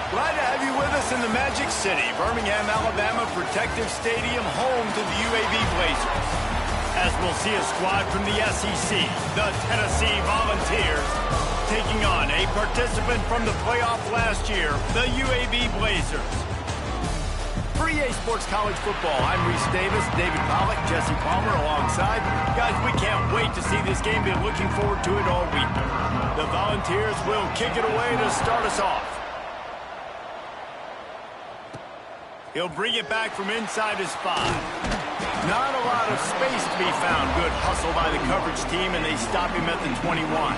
Glad to have you with us in the Magic City, Birmingham, Alabama Protective Stadium, home to the UAB Blazers. As we'll see a squad from the SEC, the Tennessee Volunteers, taking on a participant from the playoff last year, the UAB Blazers. For EA Sports College Football, I'm Reese Davis, David Pollack, Jesse Palmer alongside. Guys, we can't wait to see this game. Been looking forward to it all week. The Volunteers will kick it away to start us off. He'll bring it back from inside his 5. Not a lot of space to be found. Good hustle by the coverage team, and they stop him at the 21.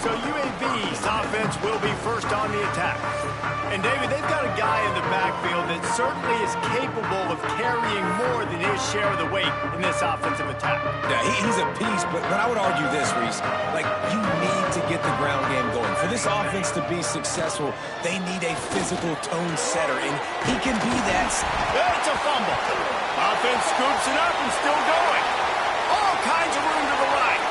So UAB's offense will be first on the attack. And, David, they've got a guy in the backfield that certainly is capable of carrying more than his share of the weight in this offensive attack. Yeah, he's a piece, but I would argue this, Reese. Like, you need to get the ground game going. For this offense to be successful, they need a physical tone setter, and he can be that. It's a fumble. Offense scoops it up and still going. All kinds of room to the right.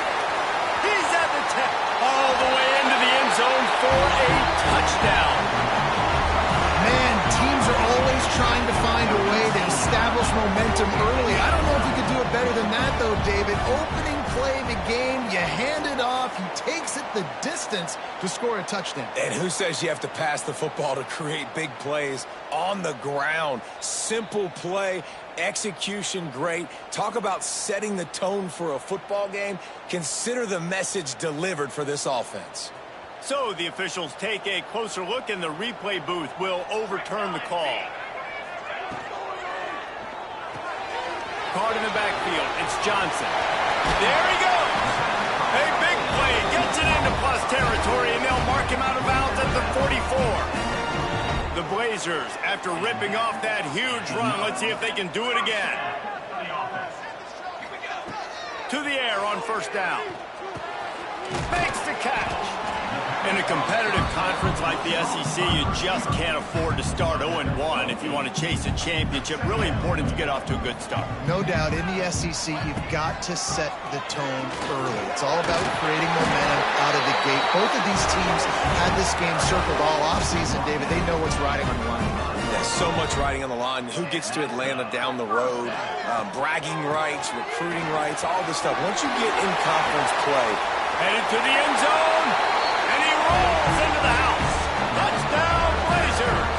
He's at the 10. All the way into the end zone for a touchdown. Man, teams are always trying to find a way to establish momentum early. I don't know if you could do it better than that, though, David. Opening play of the game, you hand it off, he takes it the distance to score a touchdown. And who says you have to pass the football to create big plays on the ground? Simple play, execution great. Talk about setting the tone for a football game. Consider the message delivered for this offense. So the officials take a closer look, and the replay booth will overturn the call. Card in the backfield. It's Johnson. There he goes. A big play. Gets it into plus territory, and they'll mark him out of bounds at the 44. The Blazers, after ripping off that huge run, let's see if they can do it again. To the air on first down. Makes the catch. In a competitive conference like the SEC, you just can't afford to start 0-1 if you want to chase a championship. Really important to get off to a good start. No doubt, in the SEC, you've got to set the tone early. It's all about creating momentum out of the gate. Both of these teams had this game circled all offseason, David. They know what's riding on the line. There's so much riding on the line. Who gets to Atlanta down the road? Bragging rights, recruiting rights, all this stuff. Once you get in conference play. Headed to the end zone. Rolls into the house. Touchdown, Blazers.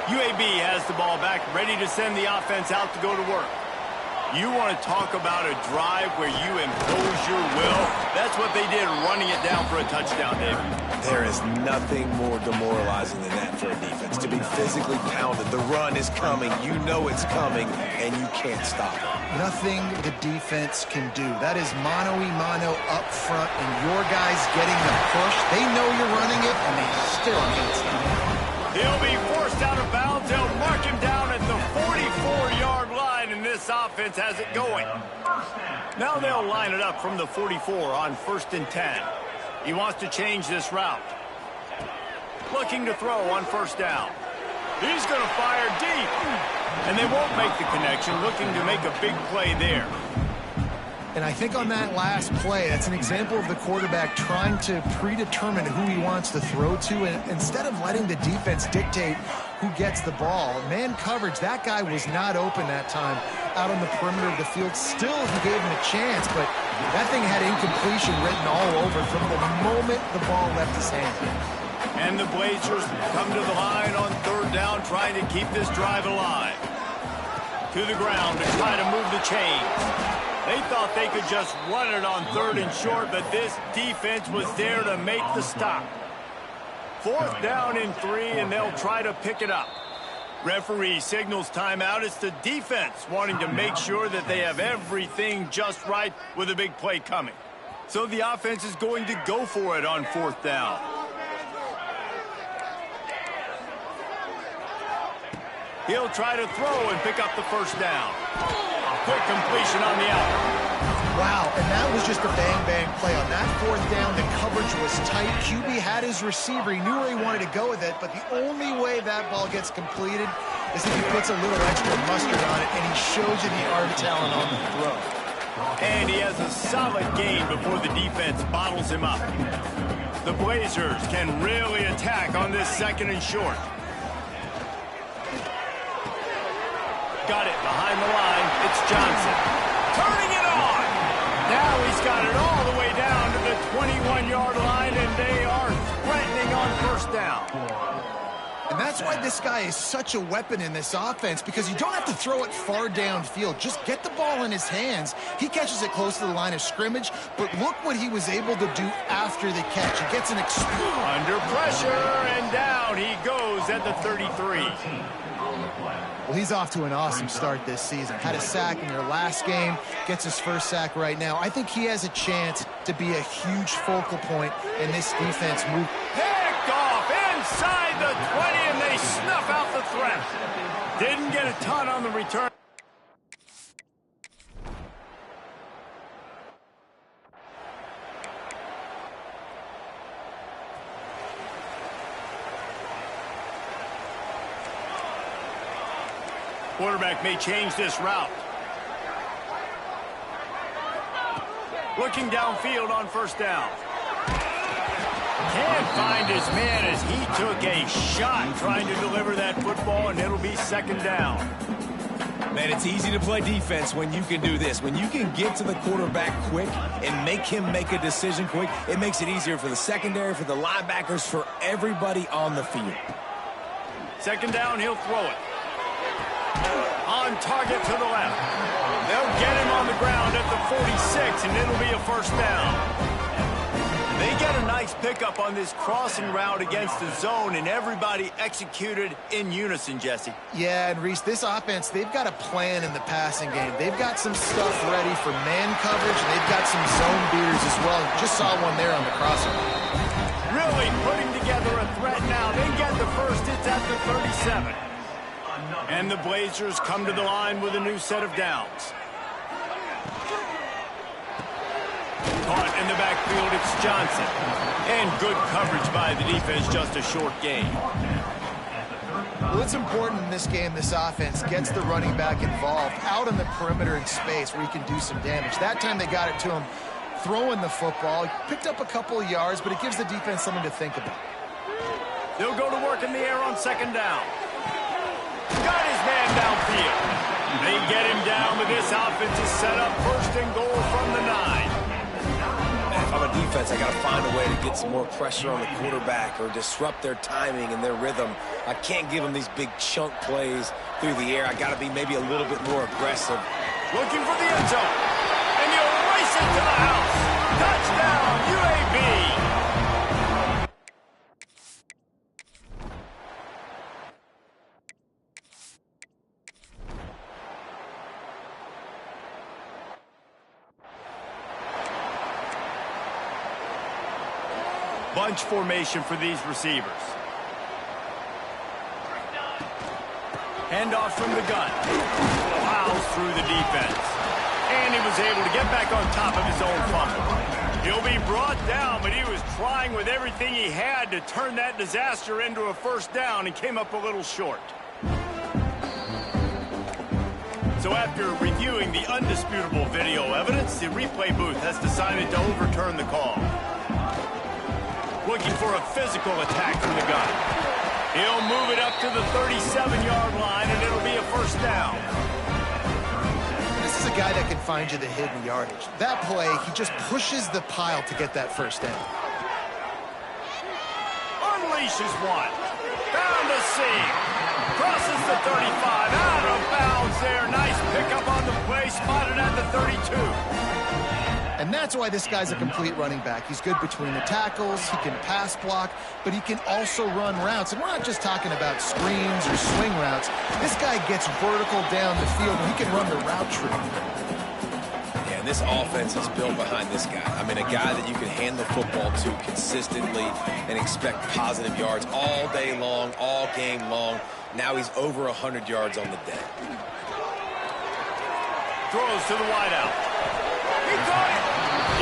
UAB has the ball back, ready to send the offense out to go to work. You want to talk about a drive where you impose your will? That's what they did, running it down for a touchdown, David. There is nothing more demoralizing than that for a defense. To be physically pounded, the run is coming, you know it's coming, and you can't stop it. Nothing the defense can do. That is mano-a-mano up front, and your guys getting the push. They know you're running it, and they still can't stop it. He'll be forced out of bounds. They'll mark him down at the 44-yard line, and this offense has it going. Now they'll line it up from the 44 on 1st and 10. He wants to change this route. Looking to throw on first down. He's going to fire deep. And they won't make the connection, looking to make a big play there. And I think on that last play, that's an example of the quarterback trying to predetermine who he wants to throw to, and instead of letting the defense dictate who gets the ball. Man coverage, that guy was not open that time out on the perimeter of the field. Still, he gave him a chance, but that thing had incompletion written all over from the moment the ball left his hand. And the Blazers come to the line on 3rd down, trying to keep this drive alive. To the ground to try to move the chains. They thought they could just run it on 3rd and short, but this defense was there to make the stop. 4th down and 3, and they'll try to pick it up. Referee signals timeout. It's the defense wanting to make sure that they have everything just right with a big play coming. So the offense is going to go for it on 4th down. He'll try to throw and pick up the first down. Quick completion on the out. Wow, and that was just a bang-bang play. On that fourth down, the coverage was tight. QB had his receiver. He knew where he wanted to go with it, but the only way that ball gets completed is if he puts a little extra mustard on it, and he shows you the arm talent on the throw. And he has a solid gain before the defense bottles him up. The Blazers can really attack on this second and short. Got it behind the line. It's Johnson. Turning it on. Now he's got it all the way down to the 21-yard line, and they are threatening on first down. And that's why this guy is such a weapon in this offense, because you don't have to throw it far downfield. Just get the ball in his hands. He catches it close to the line of scrimmage, but look what he was able to do after the catch. He gets an explosion. Under pressure, and down he goes at the 33. Well, he's off to an awesome start this season. Had a sack in their last game, gets his first sack right now. I think he has a chance to be a huge focal point in this defense move. Picked off inside the 20, and they snuff out the threat. Didn't get a ton on the return. Quarterback may change this route. Looking downfield on first down. Can't find his man as he took a shot trying to deliver that football, and it'll be second down. Man, it's easy to play defense when you can do this. When you can get to the quarterback quick and make him make a decision quick, it makes it easier for the secondary, for the linebackers, for everybody on the field. Second down, he'll throw it. On target to the left. They'll get him on the ground at the 46, and it'll be a first down. They get a nice pickup on this crossing route against the zone, and everybody executed in unison, Jesse. Yeah, and Reese, this offense, they've got a plan in the passing game. They've got some stuff ready for man coverage, and they've got some zone beaters as well. Just saw one there on the crossing. Really putting together a threat now. They get the first. It's at the 37. And the Blazers come to the line with a new set of downs. Caught in the backfield, it's Johnson. And good coverage by the defense, just a short gain. Well, it's important in this game, this offense gets the running back involved out on the perimeter in space where he can do some damage. That time they got it to him throwing the football. He picked up a couple of yards, but it gives the defense something to think about. They'll go to work in the air on second down. Got his man downfield. They get him down, but this offense is set up first and goal from the 9. If I'm a defense, I got to find a way to get some more pressure on the quarterback or disrupt their timing and their rhythm. I can't give them these big chunk plays through the air. I got to be maybe a little bit more aggressive. Looking for the end zone. And you'll race it to the house. Touchdown, UAB. Bunch formation for these receivers. Handoff from the gun. Plows through the defense. And he was able to get back on top of his own fumble. He'll be brought down, but he was trying with everything he had to turn that disaster into a first down and came up a little short. So after reviewing the undisputable video evidence, the replay booth has decided to overturn the call. Looking for a physical attack from the gun. He'll move it up to the 37-yard line, and it'll be a first down. This is a guy that can find you the hidden yardage. That play, he just pushes the pile to get that first down. Unleashes one. Found a seam. Crosses the 35. Out of bounds there. Nice pickup on the play. Spotted at the 32. And that's why this guy's a complete running back. He's good between the tackles, he can pass block, but he can also run routes. And we're not just talking about screens or swing routes. This guy gets vertical down the field, and he can run the route tree. Yeah, and this offense is built behind this guy. I mean, a guy that you can hand the football to consistently and expect positive yards all day long, all game long. Now he's over 100 yards on the day. Throws to the wideout. He caught it.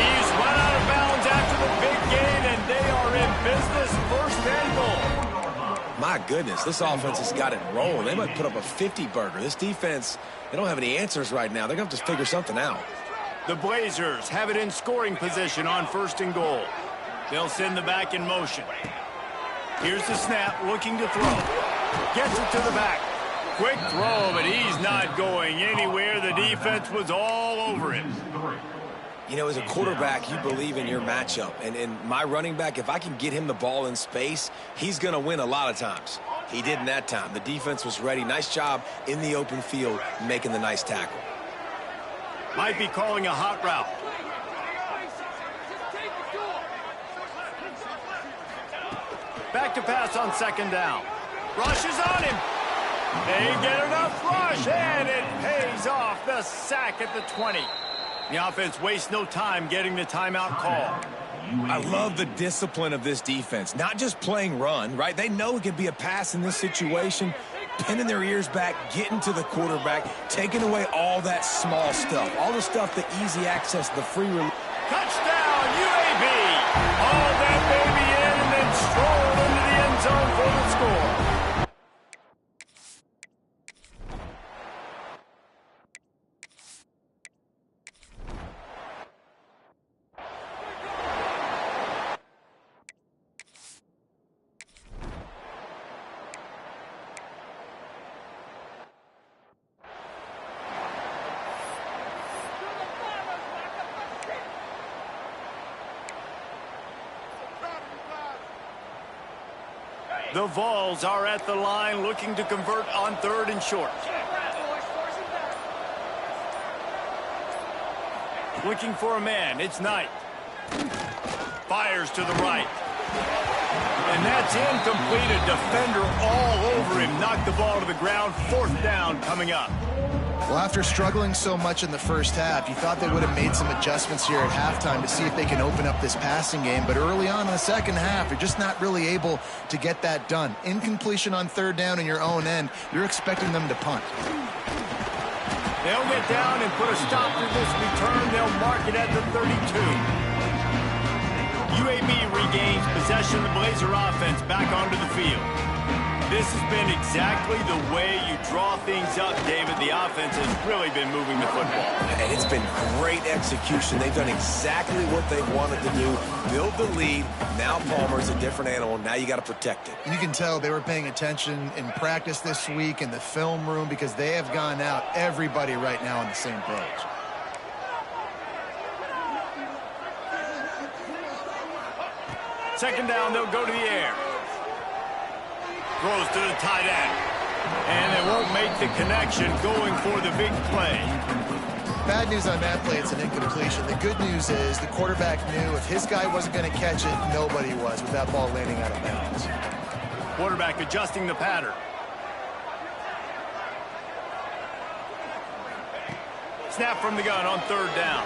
He's run out of bounds after the big gain, and they are in business. First and goal. My goodness, this offense has got it rolling. They might put up a 50-burger. This defense, they don't have any answers right now. They're going to have to figure something out. The Blazers have it in scoring position on first and goal. They'll send the back in motion. Here's the snap, looking to throw. Gets it to the back. Quick throw, but he's not going anywhere. The defense was all over him. You know, as a quarterback, you believe in your matchup. And my running back, if I can get him the ball in space, he's going to win a lot of times. He didn't that time. The defense was ready. Nice job in the open field making the nice tackle. Might be calling a hot route. Back to pass on second down. Rush is on him. They get enough rush, and it pays off. The sack at the 20. The offense wastes no time getting the timeout call. I love the discipline of this defense. Not just playing run, right? They know it could be a pass in this situation. Pinning their ears back, getting to the quarterback, taking away all that small stuff. All the stuff, the easy access, the free release. Touchdown, UAB! All that baby in and then strolled into the end zone for the score. The Vols are at the line looking to convert on third and short. Looking for a man. It's Knight. Fires to the right. And that's incomplete. A defender all over him. Knocked the ball to the ground. Fourth down coming up. Well, after struggling so much in the first half, you thought they would have made some adjustments here at halftime to see if they can open up this passing game. But early on in the second half, you're just not really able to get that done. Incompletion on third down in your own end, you're expecting them to punt. They'll get down and put a stop to this return. They'll mark it at the 32. UAB regains possession of the Blazer offense back onto the field. This has been exactly the way you draw things up, David. The offense has really been moving the football. And it's been great execution. They've done exactly what they wanted to do. Build the lead. Now Palmer's a different animal. Now you got to protect it. You can tell they were paying attention in practice this week in the film room because they have gone out, everybody right now on the same page. Second down, they'll go to the air. Throws to the tight end. And they won't make the connection going for the big play. Bad news on that play, it's an incompletion. The good news is the quarterback knew if his guy wasn't going to catch it, nobody was with that ball landing out of bounds. Quarterback adjusting the pattern. Snap from the gun on third down.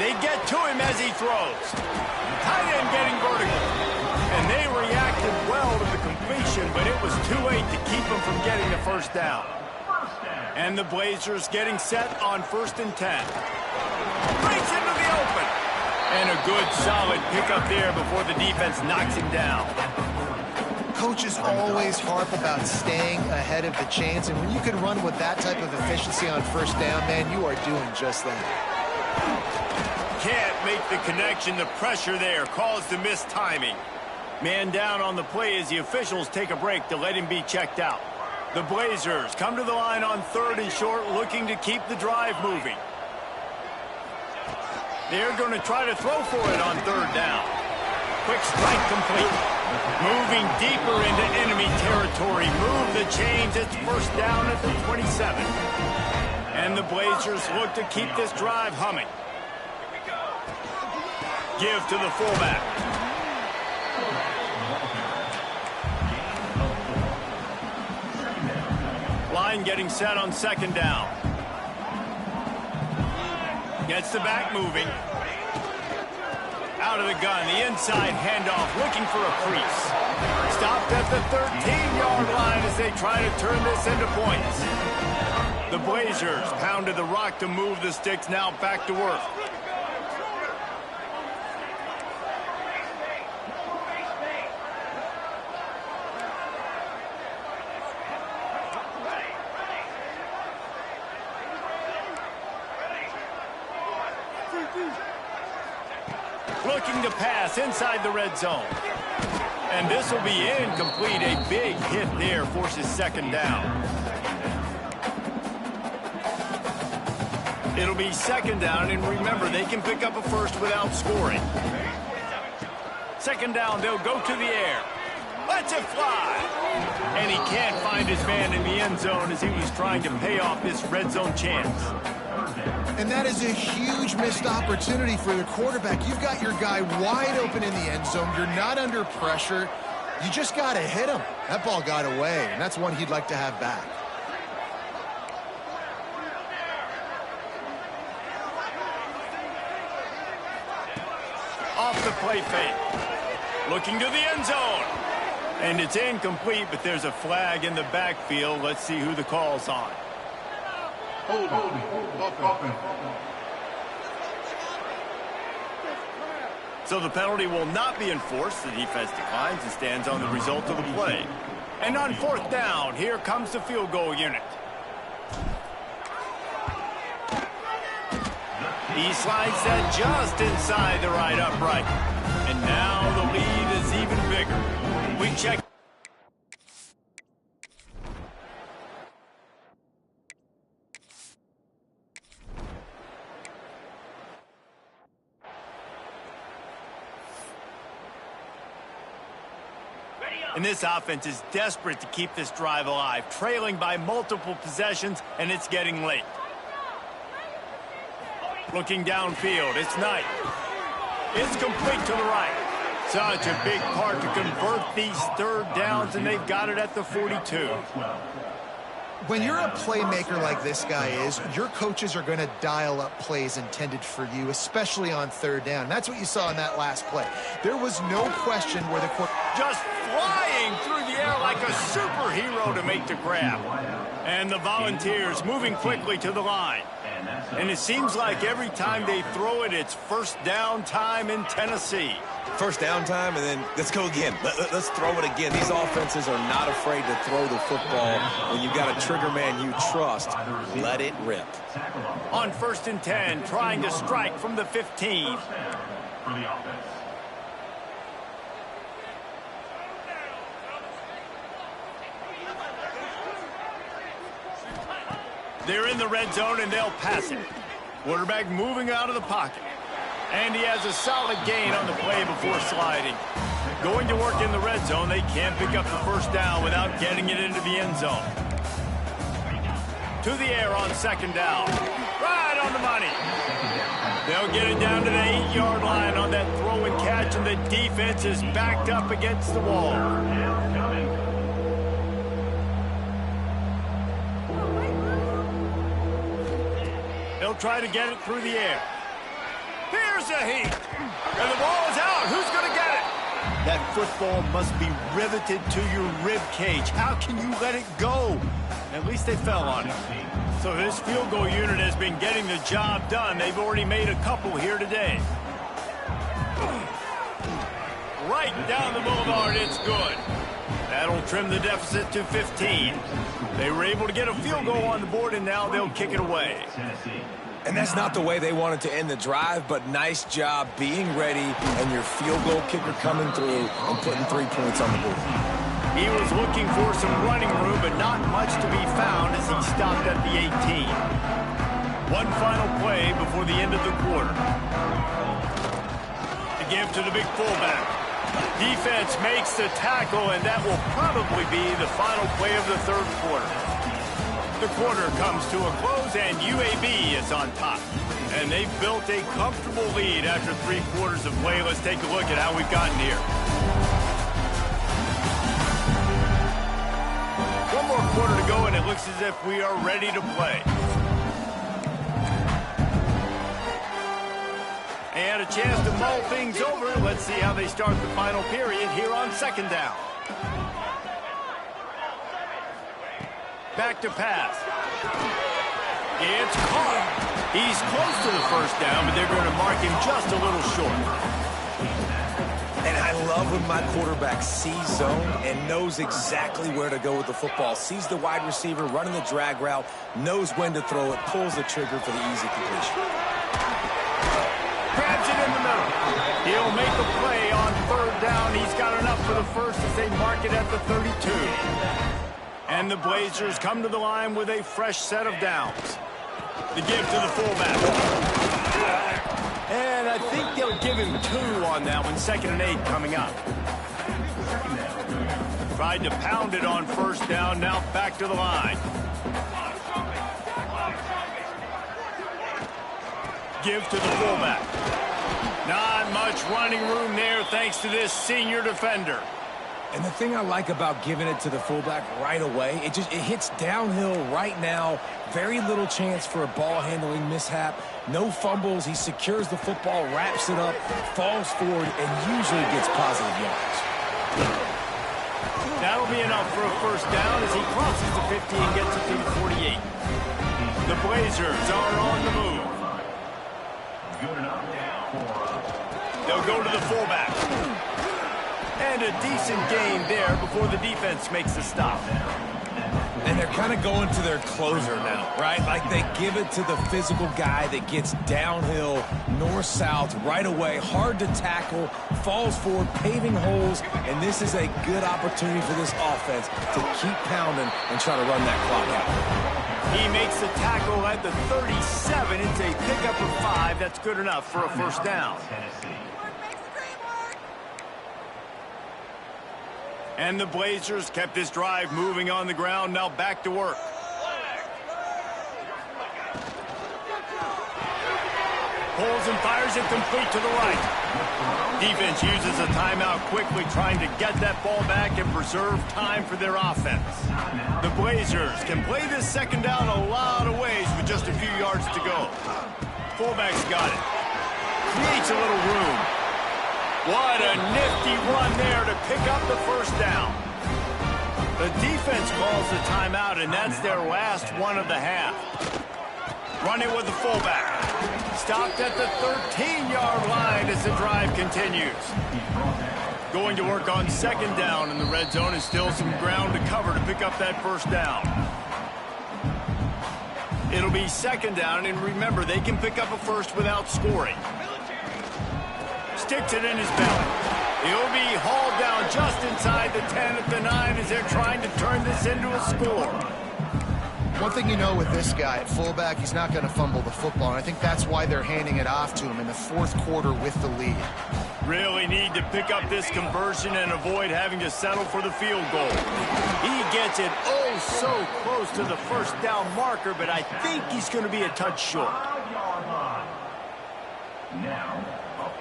They get to him as he throws. Tight end getting vertical. And they reacted well to the completion, but it was too late to keep them from getting the first down. And the Blazers getting set on 1st and 10. Breaks into the open. And a good, solid pickup there before the defense knocks him down. Coaches always harp about staying ahead of the chains, and when you can run with that type of efficiency on first down, man, you are doing just that. Can't make the connection. The pressure there caused the missed timing. Man down on the play as the officials take a break to let him be checked out. The Blazers come to the line on third and short, looking to keep the drive moving. They're going to try to throw for it on third down. Quick strike complete. Moving deeper into enemy territory. Move the chains. It's first down at the 27. And the Blazers look to keep this drive humming. Give to the fullback. Line getting set on second down. Gets the back moving. Out of the gun, the inside handoff, looking for a crease. Stopped at the 13-yard line as they try to turn this into points. The Blazers pounded the rock to move the sticks, now back to work. looking to pass inside the red zone. And this will be incomplete. A big hit there forces second down. It'll be second down, and remember, they can pick up a first without scoring. Second down, they'll go to the air. Lets it fly. And he can't find his man in the end zone as he was trying to pay off this red zone chance. And that is a huge missed opportunity for the quarterback. You've got your guy wide open in the end zone. You're not under pressure. You just got to hit him. That ball got away, and that's one he'd like to have back. Off the play fake. Looking to the end zone. And it's incomplete, but there's a flag in the backfield. Let's see who the call's on. So the penalty will not be enforced. The defense declines and stands on the result of the play. And on fourth down, here comes the field goal unit. He slides that just inside the right upright. And now the lead is even bigger. We check. And this offense is desperate to keep this drive alive, trailing by multiple possessions, and it's getting late. Looking downfield, it's Knight. It's complete to the right. Such a big part to convert these third downs, and they've got it at the 42. When you're a playmaker like this guy is, your coaches are going to dial up plays intended for you, especially on third down. And that's what you saw in that last play. There was no question where the just flying through the air like a superhero to make the grab. And the Volunteers moving quickly to the line. And it seems like every time they throw it, it's first down time in Tennessee. First down time, and then let's go again. Let's throw it again. These offenses are not afraid to throw the football. When you've got a trigger man you trust, let it rip. On 1st and 10, trying to strike from the 15. They're in the red zone, and they'll pass it. Quarterback moving out of the pocket. And he has a solid gain on the play before sliding. Going to work in the red zone, they can't pick up the first down without getting it into the end zone. To the air on second down. Right on the money. They'll get it down to the 8-yard line on that throw and catch, and the defense is backed up against the wall. They'll try to get it through the air. Here's a heat. And the ball is out. Who's going to get it? That football must be riveted to your rib cage. How can you let it go? At least they fell on it. So this field goal unit has been getting the job done. They've already made a couple here today. Right down the boulevard, it's good. That'll trim the deficit to 15. They were able to get a field goal on the board, and now they'll kick it away. And that's not the way they wanted to end the drive, but nice job being ready and your field goal kicker coming through and putting 3 points on the board. He was looking for some running room, but not much to be found as he stopped at the 18. One final play before the end of the quarter. To give to the big fullback. Defense makes the tackle, and that will probably be the final play of the third quarter. The quarter comes to a close, and UAB is on top. And they've built a comfortable lead after 3 quarters of play. Let's take a look at how we've gotten here. One more quarter to go, and it looks as if we are ready to play. And a chance to mull things over. Let's see how they start the final period here on second down. Back to pass. It's caught. He's close to the first down, but they're going to mark him just a little short. And I love when my quarterback sees zone and knows exactly where to go with the football. Sees the wide receiver running the drag route, knows when to throw it, pulls the trigger for the easy completion. Grab drives it in the middle. He'll make a play on third down. He's got enough for the first as they mark it at the 32. And the Blazers come to the line with a fresh set of downs. The give to the fullback. And I think they'll give him 2 on that one. 2nd and 8 coming up. Tried to pound it on first down. Now back to the line. Give to the fullback. Not much running room there thanks to this senior defender. And the thing I like about giving it to the fullback right away, it hits downhill right now. Very little chance for a ball handling mishap. No fumbles. He secures the football, wraps it up, falls forward, and usually gets positive yards. That'll be enough for a first down as he crosses the 50 and gets it to the 48. The Blazers are on the move. They'll go to the fullback. And a decent gain there before the defense makes a stop. And they're kind of going to their closer now, right? Like they give it to the physical guy that gets downhill, north-south, right away, hard to tackle, falls forward, paving holes, and this is a good opportunity for this offense to keep pounding and try to run that clock out. He makes the tackle at the 37. It's a pickup of 5. That's good enough for a first down. And the Blazers kept this drive moving on the ground. Now back to work. Pulls and fires it complete to the right. Defense uses a timeout quickly, trying to get that ball back and preserve time for their offense. The Blazers can play this second down a lot of ways with just a few yards to go. Fullback's got it. Creates a little room. What a nifty run there to pick up the first down. The defense calls the timeout, and that's their last one of the half. Run it with the fullback. Stopped at the 13-yard line as the drive continues. Going to work on second down in the red zone, and still some ground to cover to pick up that first down. It'll be second down, and remember, they can pick up a first without scoring. Sticks it in his belly. He'll be hauled down just inside the 10 at the 9 as they're trying to turn this into a score. One thing you know with this guy at fullback, he's not going to fumble the football, and I think that's why they're handing it off to him in the fourth quarter with the lead. Really need to pick up this conversion and avoid having to settle for the field goal. He gets it oh so close to the first down marker, but I think he's going to be a touch short.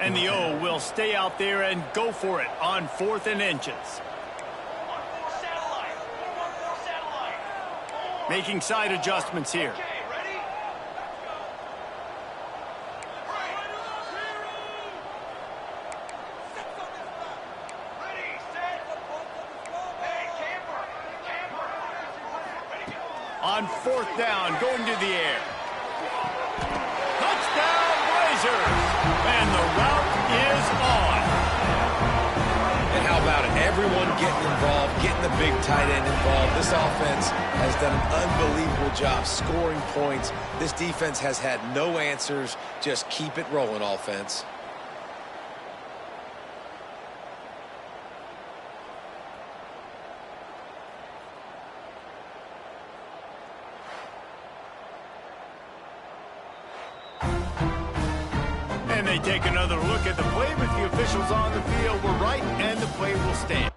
And the O will stay out there and go for it on 4th and inches. Making side adjustments here. On 4th down, going to the air. Touchdown, Blazers! And the route is on. And how about it? Everyone getting involved, getting the big tight end involved. This offense has done an unbelievable job scoring points. This defense has had no answers. Just keep it rolling, offense. And they take another look at the play, but the officials on the field were right, and the play will stand.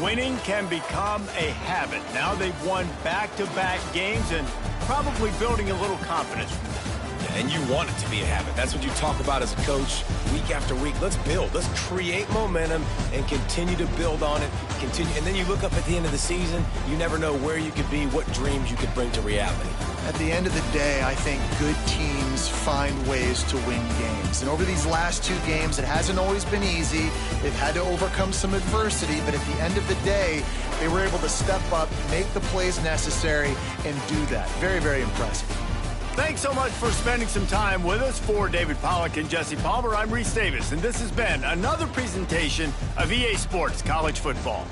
Winning can become a habit. Now they've won back-to-back games and probably building a little confidence from that. And you want it to be a habit. That's what you talk about as a coach week after week. Let's build. Let's create momentum and continue to build on it. And then you look up at the end of the season, you never know where you could be, what dreams you could bring to reality. At the end of the day, I think good teams find ways to win games. And over these last 2 games, it hasn't always been easy. They've had to overcome some adversity, but at the end of the day, they were able to step up, make the plays necessary, and do that. Very, very impressive. Thanks so much for spending some time with us. For David Pollack and Jesse Palmer, I'm Reese Davis, and this has been another presentation of EA Sports College Football.